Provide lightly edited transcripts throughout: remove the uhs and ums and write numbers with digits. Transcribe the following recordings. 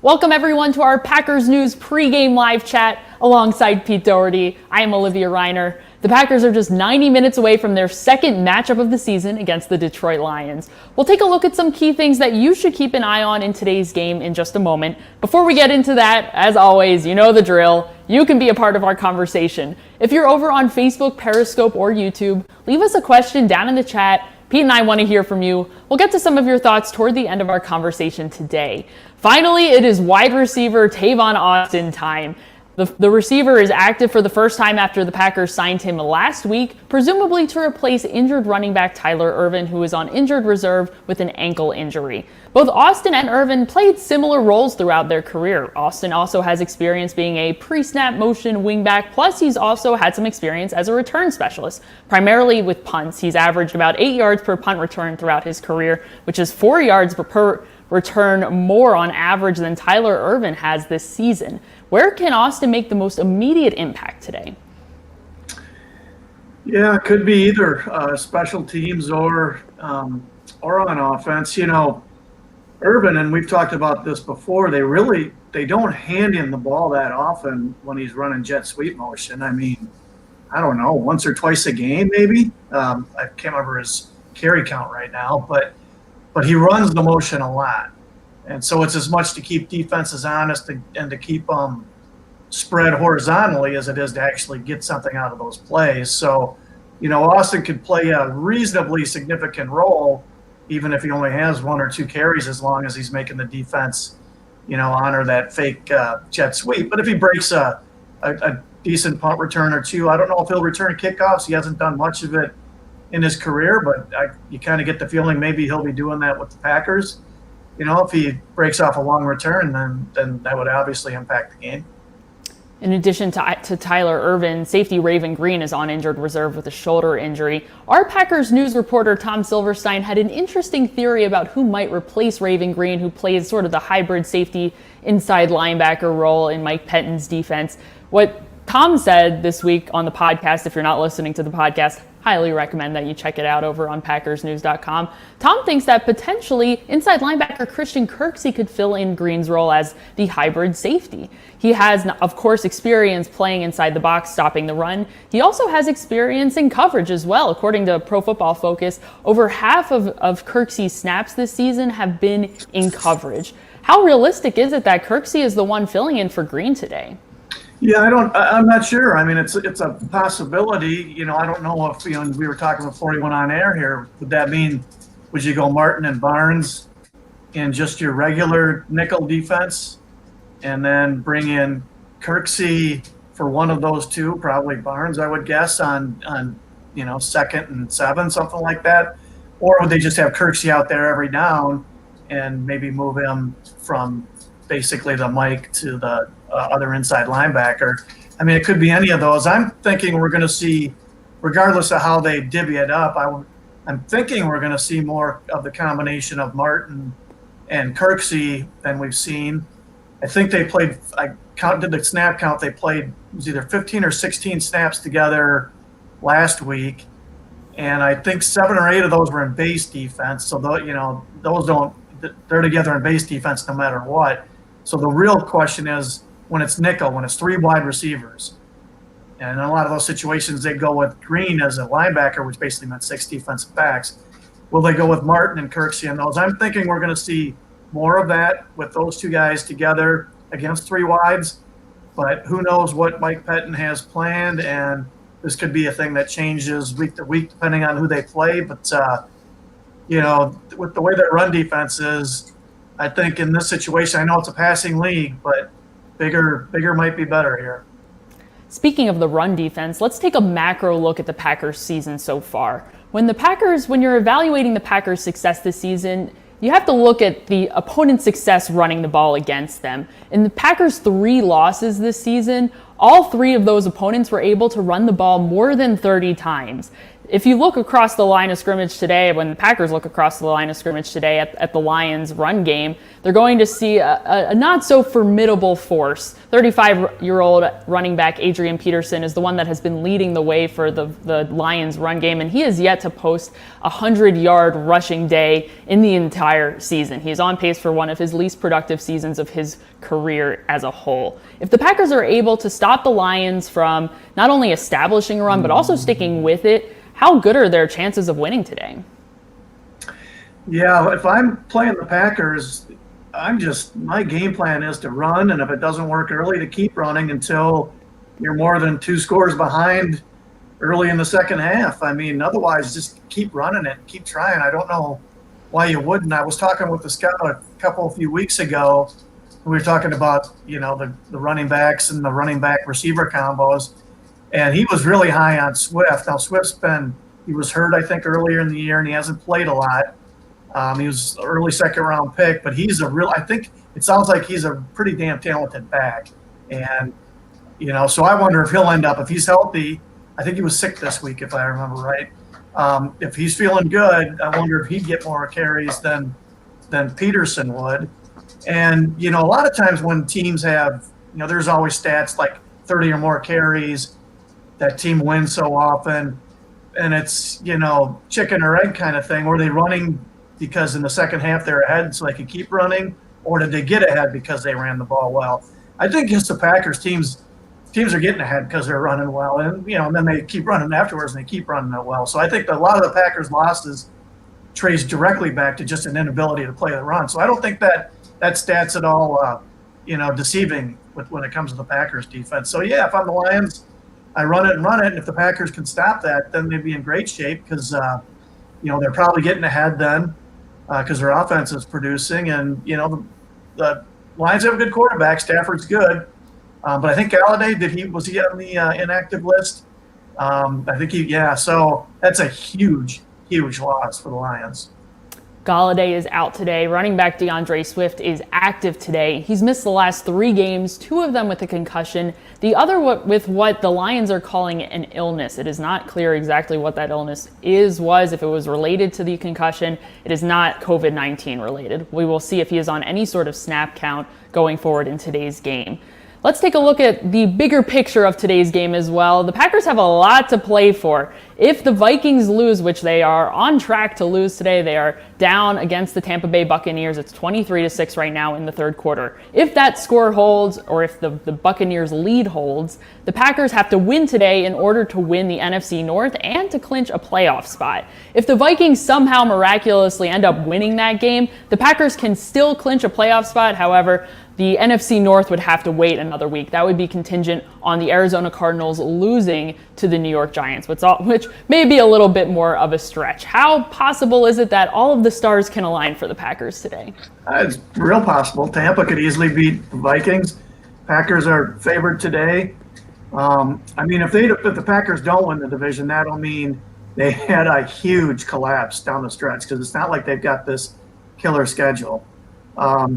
Welcome everyone to our Packers News pregame live chat alongside Pete Dougherty. I am Olivia Reiner. The Packers are just 90 minutes away from their second matchup of the season against the Detroit Lions. We'll take a look at some key things that you should keep an eye on in today's game in just a moment. Before we get into that, as always, you know the drill. You can be a part of our conversation. If you're over on Facebook, Periscope, or YouTube, leave us a question down in the chat. Pete and I want to hear from you. We'll get to some of your thoughts toward the end of our conversation today. Finally, it is wide receiver Tavon Austin time. The receiver is active for the first time after the Packers signed him last week, presumably to replace injured running back Tyler Ervin, who is on injured reserve with an ankle injury. Both Austin and Ervin played similar roles throughout their career. Austin also has experience being a pre-snap motion wingback, plus he's also had some experience as a return specialist, primarily with punts. He's averaged about 8 yards per punt return throughout his career, which is 4 yards per return more on average than Tyler Ervin has this season. Where can Austin make the most immediate impact today? Yeah, it could be either special teams or on offense. You know, Ervin, and we've talked about this before, they don't hand him the ball that often when he's running jet sweep motion. I mean, I don't know, once or twice a game maybe. I can't remember his carry count right now, but he runs the motion a lot. And so it's as much to keep defenses honest and to keep them spread horizontally as it is to actually get something out of those plays. So, you know, Austin could play a reasonably significant role, even if he only has 1 or 2 carries, as long as he's making the defense, you know, honor that fake jet sweep. But if he breaks a decent punt return or two, I don't know if he'll return kickoffs. He hasn't done much of it in his career, but you kind of get the feeling maybe he'll be doing that with the Packers. You know, if he breaks off a long return, then that would obviously impact the game. In addition to Tyler Ervin, safety Raven Green is on injured reserve with a shoulder injury. Our Packers News reporter Tom Silverstein had an interesting theory about who might replace Raven Green, who plays sort of the hybrid safety inside linebacker role in Mike Pettine's defense. What Tom said this week on the podcast, if you're not listening to the podcast, highly recommend that you check it out over on PackersNews.com. Tom thinks that potentially inside linebacker Christian Kirksey could fill in Green's role as the hybrid safety. He has, of course, experience playing inside the box, stopping the run. He also has experience in coverage as well. According to Pro Football Focus, over half of Kirksey's snaps this season have been in coverage. How realistic is it that Kirksey is the one filling in for Green today? Yeah, I'm not sure. I mean, it's a possibility. You know, I don't know if, you know, we were talking before you went on air here. Would that mean, would you go Martin and Barnes in just your regular nickel defense and then bring in Kirksey for one of those two, probably Barnes, I would guess, on you know, 2nd and 7, something like that? Or would they just have Kirksey out there every down and maybe move him from basically the Mike to the other inside linebacker? I mean, it could be any of those. I'm thinking we're going to see, regardless of how they divvy it up, I'm thinking we're going to see more of the combination of Martin and Kirksey than we've seen. I think they played, I counted the snap count, they played, it was either 15 or 16 snaps together last week. And I think 7 or 8 of those were in base defense. So, you know, they're together in base defense no matter what. So the real question is when it's nickel, when it's 3 wide receivers. And in a lot of those situations, they go with Green as a linebacker, which basically meant 6 defensive backs. Will they go with Martin and Kirksey in those? I'm thinking we're going to see more of that with those 2 guys together against 3 wides. But who knows what Mike Pettine has planned, and this could be a thing that changes week to week depending on who they play. But, you know, with the way their run defense is, I think in this situation, I know it's a passing league, but bigger might be better here. Speaking of the run defense, let's take a macro look at the Packers season so far. When you're evaluating the Packers' success this season, you have to look at the opponent's success running the ball against them. In the Packers' 3 losses this season, all 3 of those opponents were able to run the ball more than 30 times. if you look across the line of scrimmage today, when the Packers look across the line of scrimmage today at the Lions run game, they're going to see a not so formidable force. 35-year-old running back Adrian Peterson is the one that has been leading the way for the Lions run game, and he has yet to post a 100-yard rushing day in the entire season. He is on pace for one of his least productive seasons of his career as a whole. If the Packers are able to stop the Lions from not only establishing a run, but also sticking with it, how good are their chances of winning today? Yeah, if I'm playing the Packers, my game plan is to run, and if it doesn't work early, to keep running until you're more than 2 scores behind early in the second half. I mean, otherwise, just keep running it, keep trying. I don't know why you wouldn't. I was talking with the scout a few weeks ago. We were talking about, the running backs and the running back receiver combos. And he was really high on Swift. Now, he was hurt, I think, earlier in the year, and he hasn't played a lot. He was an early second-round pick, but I think it sounds like he's a pretty damn talented back. And, so I wonder if he'll end up, if he's healthy, I think he was sick this week, if I remember right. If he's feeling good, I wonder if he'd get more carries than Peterson would. And, a lot of times when teams have, there's always stats like 30 or more carries, that team wins so often, and it's, chicken or egg kind of thing. Were they running because in the second half they're ahead so they could keep running, or did they get ahead because they ran the ball well? I think against the Packers, teams are getting ahead because they're running well, and and then they keep running afterwards and they keep running that well. So I think that a lot of the Packers' losses trace directly back to just an inability to play the run. So I don't think that stat's at all deceiving when it comes to the Packers defense. So yeah, if I'm the Lions, I run it, and if the Packers can stop that, then they'd be in great shape because, they're probably getting ahead then because their offense is producing. And, the Lions have a good quarterback. Stafford's good. But I think Galladay, was he on the inactive list? I think so that's a huge, huge loss for the Lions. Galladay is out today. Running back DeAndre Swift is active today. He's missed the last 3 games, 2 of them with a concussion, the other with what the Lions are calling an illness. It is not clear exactly what that illness was, if it was related to the concussion. It is not COVID-19 related. We will see if he is on any sort of snap count going forward in today's game. Let's take a look at the bigger picture of today's game as well. The Packers have a lot to play for. If the Vikings lose, which they are on track to lose today, they are down against the Tampa Bay Buccaneers. It's 23-6 right now in the third quarter. If that score holds, or if the Buccaneers lead holds, the Packers have to win today in order to win the NFC North and to clinch a playoff spot. If the Vikings somehow miraculously end up winning that game, the Packers can still clinch a playoff spot. However, the NFC North would have to wait another week. That would be contingent on the Arizona Cardinals losing to the New York Giants, which may be a little bit more of a stretch. How possible is it that all of the stars can align for the Packers today? It's real possible. Tampa could easily beat the Vikings. Packers are favored today. If the Packers don't win the division, that'll mean they had a huge collapse down the stretch because it's not like they've got this killer schedule.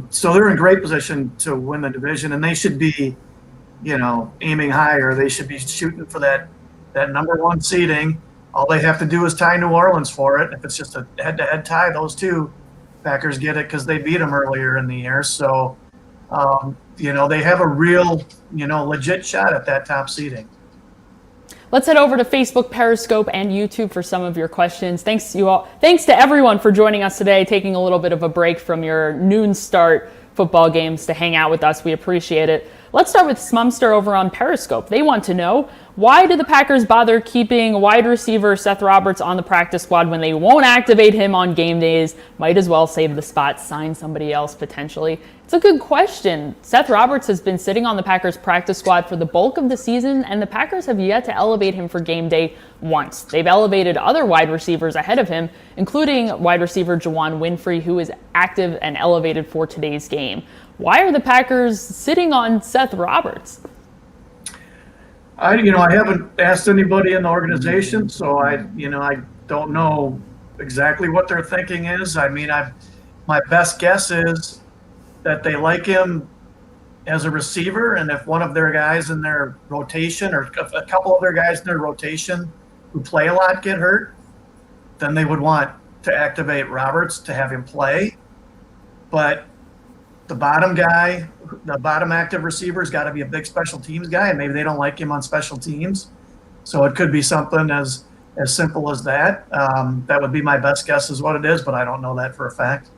So they're in great position to win the division, and they should be, aiming higher. They should be shooting for that number 1 seeding. All they have to do is tie New Orleans for it. If it's just a head-to-head tie, those two Packers get it because they beat them earlier in the year. So, they have a real, legit shot at that top seeding. Let's head over to Facebook, Periscope, and YouTube for some of your questions. Thanks to everyone for joining us today, taking a little bit of a break from your noon start football games to hang out with us. We appreciate it. Let's start with Smumster over on Periscope. They want to know, why do the Packers bother keeping wide receiver Seth Roberts on the practice squad when they won't activate him on game days? Might as well save the spot, sign somebody else potentially. It's a good question. Seth Roberts has been sitting on the Packers practice squad for the bulk of the season, and the Packers have yet to elevate him for game day once. They've elevated other wide receivers ahead of him, including wide receiver Juwan Winfrey, who is active and elevated for today's game. Why are the Packers sitting on Seth Roberts? I haven't asked anybody in the organization, so I don't know exactly what their thinking is. My best guess is that they like him as a receiver, and if one of their guys in their rotation or a couple of their guys in their rotation who play a lot get hurt, then they would want to activate Roberts to have him play. But the bottom guy, the bottom active receiver, has got to be a big special teams guy, and maybe they don't like him on special teams. So it could be something as simple as that. That would be my best guess is what it is, but I don't know that for a fact.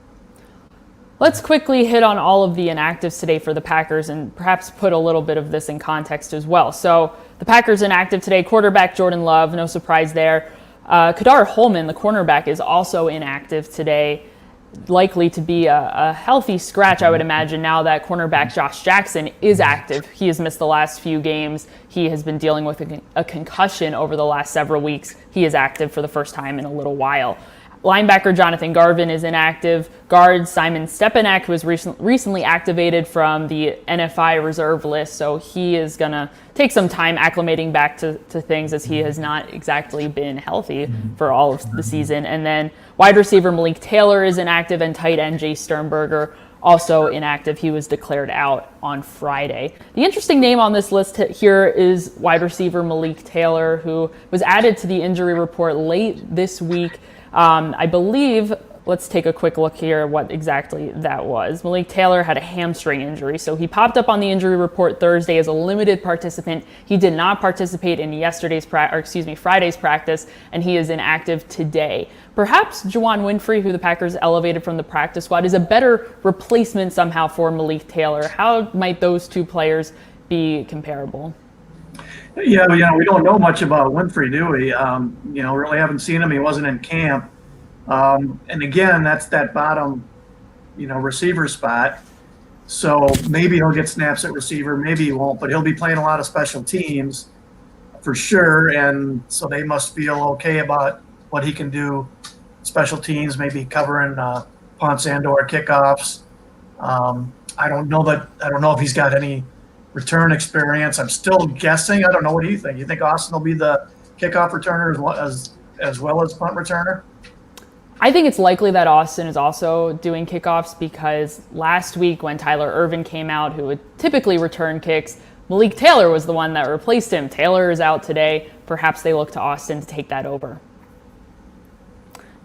Let's quickly hit on all of the inactives today for the Packers and perhaps put a little bit of this in context as well. So the Packers inactive today, quarterback Jordan Love, no surprise there. Kadar Holman, the cornerback, is also inactive today, likely to be a healthy scratch, I would imagine, now that cornerback Josh Jackson is active. He has missed the last few games. He has been dealing with a concussion over the last several weeks. He is active for the first time in a little while. Linebacker Jonathan Garvin is inactive. Guard Simon Stepanek was recently activated from the NFI reserve list, so he is going to take some time acclimating back to things as he has not exactly been healthy for all of the season. And then wide receiver Malik Taylor is inactive, and tight end Jay Sternberger also inactive. He was declared out on Friday. The interesting name on this list here is wide receiver Malik Taylor, who was added to the injury report late this week. I believe, let's take a quick look here what exactly that was. Malik Taylor had a hamstring injury, so he popped up on the injury report Thursday as a limited participant. He did not participate in Friday's practice, and he is inactive today. Perhaps Juwan Winfrey, who the Packers elevated from the practice squad, is a better replacement somehow for Malik Taylor. How might those two players be comparable? Yeah, we don't know much about Winfrey, do we? Really haven't seen him. He wasn't in camp. And again, that's that bottom, receiver spot. So maybe he'll get snaps at receiver, maybe he won't, but he'll be playing a lot of special teams for sure. And so they must feel okay about what he can do special teams, maybe covering punts and or kickoffs. I don't know if he's got any return experience. I'm still guessing. I don't know. What do you think? You think Austin will be the kickoff returner as well as punt returner? I think it's likely that Austin is also doing kickoffs because last week when Tyler Ervin came out, who would typically return kicks, Malik Taylor was the one that replaced him. Taylor is out today. Perhaps they look to Austin to take that over.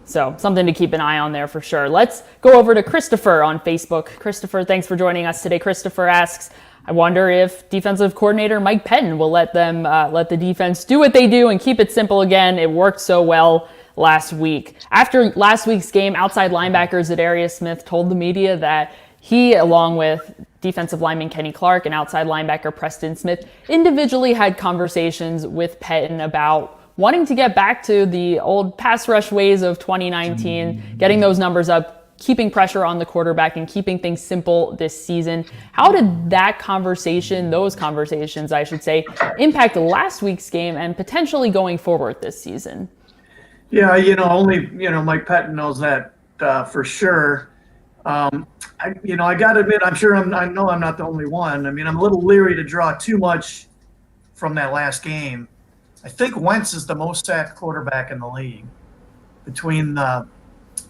So something to keep an eye on there for sure. Let's go over to Christopher on Facebook. Christopher, thanks for joining us today. Christopher asks, I wonder if defensive coordinator Mike Pettin will let the defense do what they do and keep it simple again. It worked so well last week. After last week's game, outside linebacker Zadarius Smith told the media that he, along with defensive lineman Kenny Clark and outside linebacker Preston Smith, individually had conversations with Pettin about wanting to get back to the old pass rush ways of 2019, getting those numbers up, keeping pressure on the quarterback and keeping things simple this season. How did those conversations, I should say, impact last week's game and potentially going forward this season? Yeah, only, Mike Pettin knows that for sure. I got to admit, I know I'm not the only one. I mean, I'm a little leery to draw too much from that last game. I think Wentz is the most sacked quarterback in the league. Between the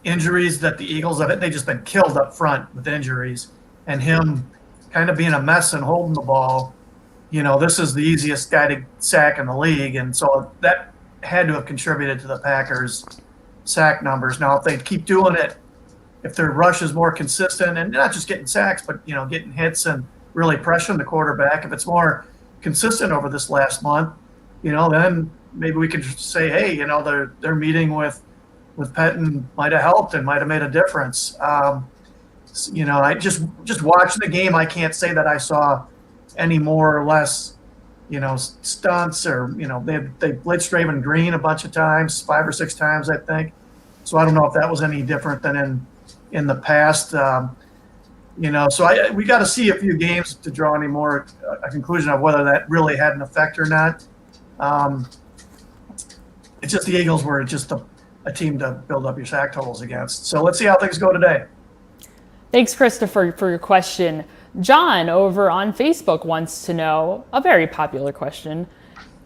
injuries that the Eagles have, they just been killed up front with injuries, and him kind of being a mess and holding the ball. This is the easiest guy to sack in the league, and so that had to have contributed to the Packers' sack numbers. Now, if they keep doing it, if their rush is more consistent and not just getting sacks, but getting hits and really pressuring the quarterback, if it's more consistent over this last month, then maybe we can say, hey, their meeting with Pettin might have helped and might have made a difference. I just watching the game, I can't say that I saw any more or less, stunts or, they blitzed Raven Green a bunch of times, 5 or 6 times, I think. So I don't know if that was any different than in the past. So we got to see a few games to draw any more a conclusion of whether that really had an effect or not. It's just the Eagles were just a team to build up your sack totals against. So let's see how things go today. Thanks, Christopher, for your question. John over on Facebook wants to know a very popular question.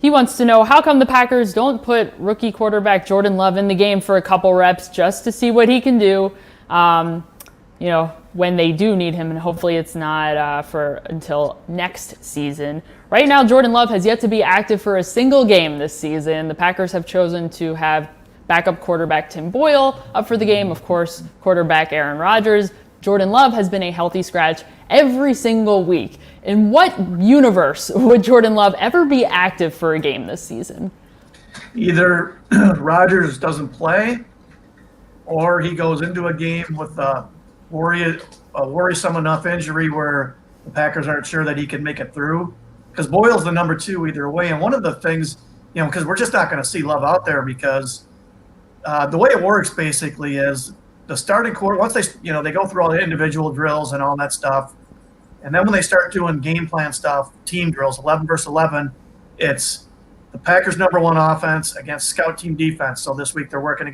He wants to know, how come the Packers don't put rookie quarterback Jordan Love in the game for a couple reps just to see what he can do? when they do need him, and hopefully it's not for until next season. Right now, Jordan Love has yet to be active for a single game this season. The Packers have chosen to have backup quarterback Tim Boyle up for the game. Of course, quarterback Aaron Rodgers. Jordan Love has been a healthy scratch every single week. In what universe would Jordan Love ever be active for a game this season? Either Rodgers doesn't play, or he goes into a game with a worrisome enough injury where the Packers aren't sure that he can make it through. Because Boyle's the number 2 either way. And one of the things, because we're just not going to see Love out there, because the way it works basically is the starting quarter, once they go through all the individual drills and all that stuff, and then when they start doing game plan stuff, team drills, 11 versus 11, it's the Packers' number 1 offense against scout team defense. So this week they're working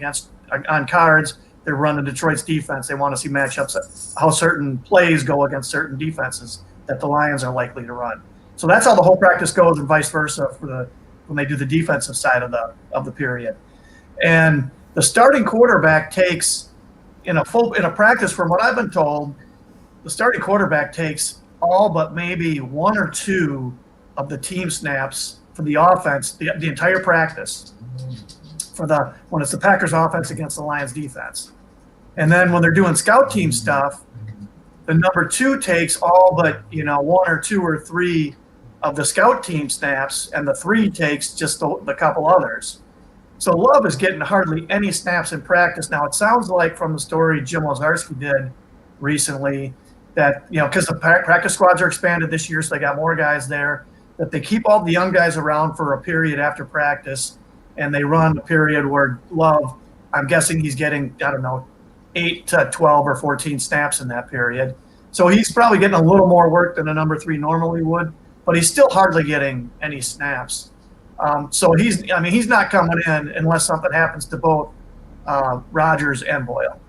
on cards. They're running Detroit's defense. They want to see matchups, how certain plays go against certain defenses that the Lions are likely to run. So that's how the whole practice goes, and vice versa when they do the defensive side of the period. And the starting quarterback takes in a practice, from what I've been told, the starting quarterback takes all but maybe 1 or 2 of the team snaps for the offense, the entire practice, when it's the Packers offense against the Lions defense. And then when they're doing scout team stuff, the number 2 takes all but 1 or 2 or 3 of the scout team snaps, and the 3 takes just the couple others. So Love is getting hardly any snaps in practice. Now, it sounds like from the story Jim Lazarski did recently that, because the practice squads are expanded this year, so they got more guys there, that they keep all the young guys around for a period after practice, and they run a period where Love, I'm guessing he's getting, 8 to 12 or 14 snaps in that period. So he's probably getting a little more work than a number 3 normally would, but he's still hardly getting any snaps. So he's not coming in unless something happens to both Rodgers and Boyle.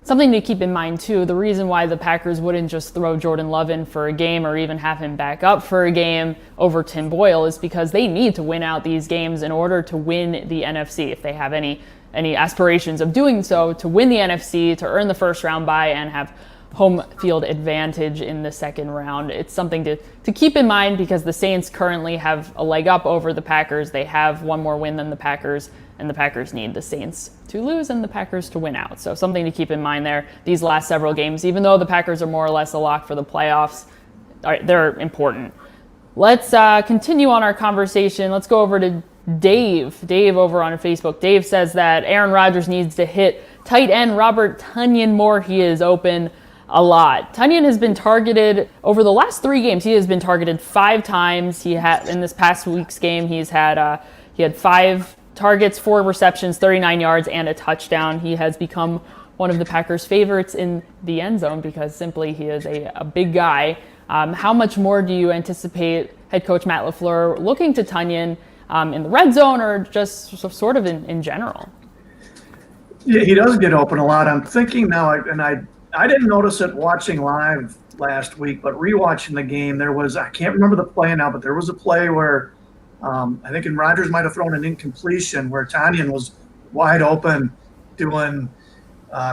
Something to keep in mind, too, the reason why the Packers wouldn't just throw Jordan Love in for a game or even have him back up for a game over Tim Boyle is because they need to win out these games in order to win the NFC. If they have any aspirations of doing so, to win the NFC, to earn the first round bye and have home field advantage in the second round. It's something to keep in mind because the Saints currently have a leg up over the Packers. They have 1 more win than the Packers, and the Packers need the Saints to lose and the Packers to win out. So something to keep in mind there. These last several games, even though the Packers are more or less a lock for the playoffs, they're important. Let's continue on our conversation. Let's go over to Dave. Dave over on Facebook. Dave says that Aaron Rodgers needs to hit tight end Robert Tonyan more. He is open a lot. Tonyan has been targeted over the last 3 games. He has been targeted 5 times. In this past week's game, he had 5 targets, 4 receptions, 39 yards, and a touchdown. He has become one of the Packers' favorites in the end zone because simply he is a big guy. How much more do you anticipate head coach Matt LaFleur looking to Tonyan in the red zone or just sort of in general? Yeah, he does get open a lot. I'm thinking now, I didn't notice it watching live last week, but rewatching the game, I can't remember the play now, but there was a play where I think Rodgers might have thrown an incompletion where Tonyan was wide open doing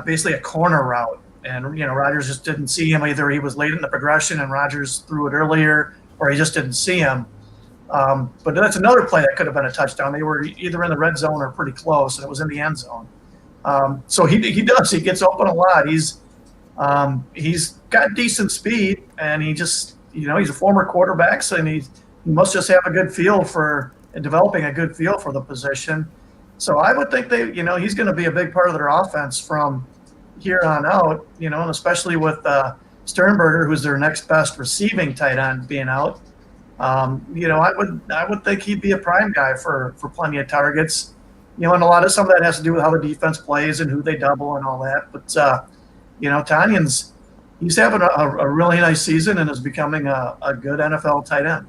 basically a corner route. And, Rodgers just didn't see him. Either he was late in the progression and Rodgers threw it earlier, or he just didn't see him. But that's another play that could have been a touchdown. They were either in the red zone or pretty close, and it was in the end zone. So he gets open a lot. He's got decent speed, and he just, he's a former quarterback, so he must just have a good feel developing a good feel for the position. So I would think he's going to be a big part of their offense from here on out, and especially with Sternberger, who's their next best receiving tight end, being out. I would think he'd be a prime guy for plenty of targets. And some of that has to do with how the defense plays and who they double and all that. But Tonyan's he's having a really nice season and is becoming a good NFL tight end.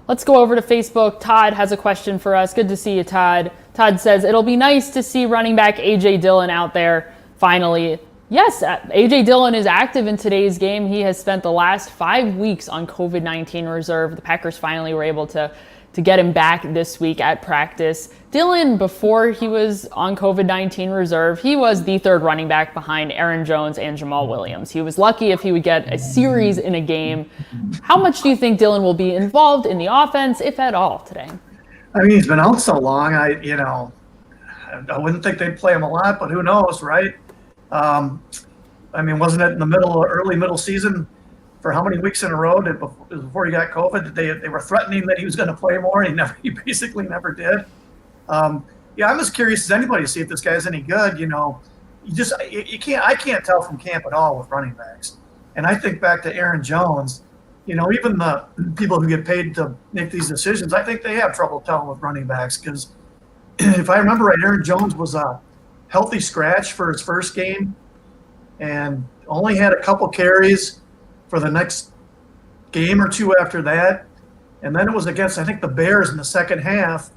Let's go over to Facebook. Todd has a question for us. Good to see you, Todd. Todd says, it'll be nice to see running back A.J. Dillon out there finally. Yes, A.J. Dillon is active in today's game. He has spent the last 5 weeks on COVID-19 reserve. The Packers finally were able to to get him back this week at practice. Dillon, before he was on COVID-19 reserve, he was the third running back behind Aaron Jones and Jamal Williams. He was lucky if he would get a series in a game. How much do you think Dillon will be involved in the offense, if at all, today? I mean, he's been out so long. I wouldn't think they'd play him a lot, but who knows, right? I mean, wasn't it in the early middle season for how many weeks in a row before he got COVID that they were threatening that he was going to play more, and he basically never did. Yeah, I'm as curious as anybody to see if this guy's any good. I can't tell from camp at all with running backs. And I think back to Aaron Jones, even the people who get paid to make these decisions, I think they have trouble telling with running backs because if I remember right, Aaron Jones was a healthy scratch for his first game and only had a couple carries for the next game or two after that. And then it was against, I think, the Bears in the second half.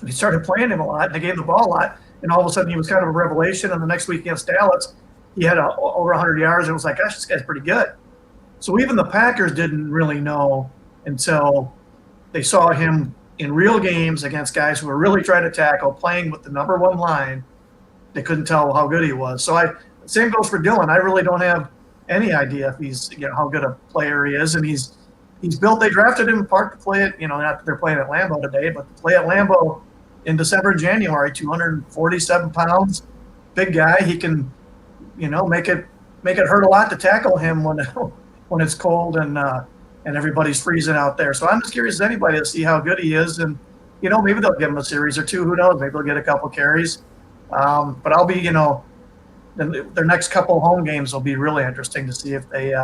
He started playing him a lot, and they gave him the ball a lot, and all of a sudden he was kind of a revelation. And the next week against Dallas, he had over 100 yards, and it was like, gosh, this guy's pretty good. So even the Packers didn't really know until they saw him in real games against guys who were really trying to tackle, playing with the number one line. They couldn't tell how good he was. So same goes for Dillon. I really don't have any idea if he's how good a player he is, and he's built. They drafted him in part to play it. Not that they're playing at Lambeau today, but to play at Lambeau in December and January. 247 pounds, big guy. He can, make it hurt a lot to tackle him when it's cold and everybody's freezing out there. So I'm as curious as anybody to see how good he is, and maybe they'll give him a series or two. Who knows? Maybe they'll get a couple carries. But I'll be, their next couple home games will be really interesting to see if they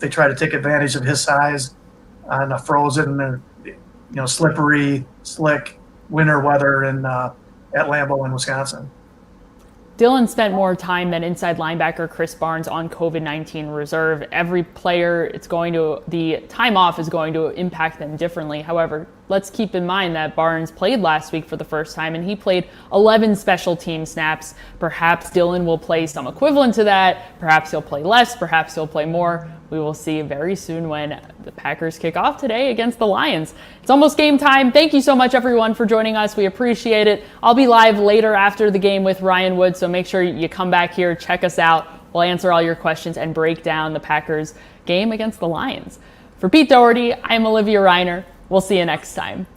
try to take advantage of his size on a frozen, slippery, slick winter weather at Lambeau in Wisconsin. Dillon spent more time than inside linebacker Chris Barnes on COVID-19 reserve. Every player, the time off is going to impact them differently. However, let's keep in mind that Barnes played last week for the first time, and he played 11 special team snaps. Perhaps Dillon will play some equivalent to that. Perhaps he'll play less. Perhaps he'll play more. We will see very soon when the Packers kick off today against the Lions. It's almost game time. Thank you so much, everyone, for joining us. We appreciate it. I'll be live later after the game with Ryan Wood, so make sure you come back here, check us out. We'll answer all your questions and break down the Packers game against the Lions. For Pete Dougherty, I'm Olivia Reiner. We'll see you next time.